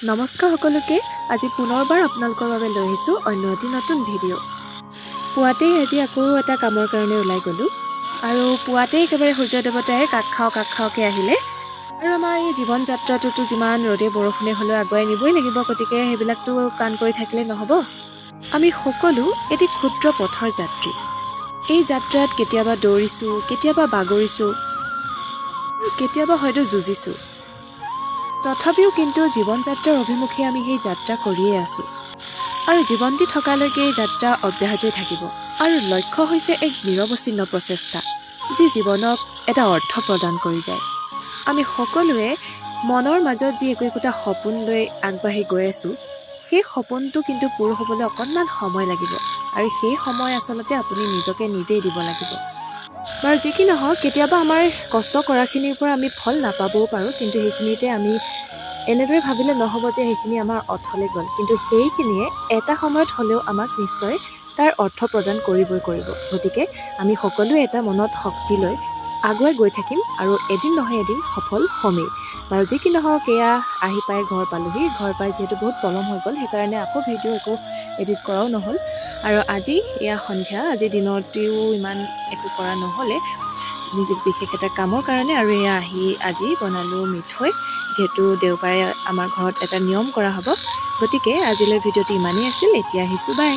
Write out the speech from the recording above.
নমস্কাৰ সকলোকে আজি পুনৰবাৰ আপোনালোকৰ বাবে লৈ আহিছোঁ অন্য এটি নতুন ভিডিঅ'। পুৱাতেই আজি আকৌ এটা কামৰ কাৰণে ওলাই গ'লোঁ আৰু পুৱাতেই একেবাৰে সূৰ্য দেৱতাই কাষ খাওঁকৈ আহিলে আৰু আমাৰ এই জীৱন যাত্ৰাটোতো যিমান ৰ'দে বৰষুণে হ'লেও আগুৱাই নিবই লাগিব, গতিকে সেইবিলাকতো কাণ কৰি থাকিলে নহ'ব। আমি সকলো এটি ক্ষুদ্ৰ পথৰ যাত্ৰী। এই যাত্ৰাত কেতিয়াবা দৌৰিছোঁ, কেতিয়াবা বাগৰিছোঁ আৰু কেতিয়াবা হয়তো যুঁজিছোঁ। তথাপিও কিন্তু জীৱন যাত্ৰাৰ অভিমুখে আমি সেই যাত্ৰা কৰিয়ে আছোঁ আৰু জীৱনটি থকালৈকে এই যাত্ৰা অব্যাহতই থাকিব। আৰু লক্ষ্য হৈছে এক নিৰৱচ্ছিন্ন প্ৰচেষ্টা, যি জীৱনক এটা অৰ্থ প্ৰদান কৰি যায়। আমি সকলোৱে মনৰ মাজত যি একোটা সপোন লৈ আগবাঢ়ি গৈ আছোঁ, সেই সপোনটো কিন্তু পূৰ হ'বলৈ অকণমান সময় লাগিব আৰু সেই সময় আচলতে আপুনি নিজকে নিজেই দিব লাগিব। বাৰু যি কি নহওক, কেতিয়াবা আমাৰ কষ্ট কৰাখিনিৰ পৰা আমি ফল নাপাবও পাৰোঁ, কিন্তু সেইখিনিতে আমি এনেদৰে ভাবিলে নহ'ব যে সেইখিনি আমাৰ অথলে গ'ল, কিন্তু সেইখিনিয়ে এটা সময়ত হ'লেও আমাক নিশ্চয় তাৰ অৰ্থ প্ৰদান কৰিবই কৰিব। গতিকে আমি সকলোৱে এটা মনত শক্তি লৈ আগুৱাই গৈ থাকিম আৰু এদিন নহয় এদিন সফল হ'মেই। বাৰু যি কি নহওক, এয়া আহি পাই ঘৰ পালোহি। ঘৰ পাই যিহেতু বহুত পলম হৈ গ'ল, সেইকাৰণে আকৌ ভিডিঅ' একো এডিট কৰাও নহ'ল। আৰু আজি এয়া সন্ধিয়া, আজি দিনতেও ইমান একো কৰা নহ'লে বিশেষ এটা কামৰ কাৰণে, আৰু এয়া আহি আজি বনালোঁ মিঠৈ। যিহেতু দেওবাৰে আমাৰ ঘৰত এটা নিয়ম কৰা হ'ব, গতিকে আজিলৈ ভিডিঅ'টো ইমানেই আছিল। এতিয়া আহিছোঁ, বাই।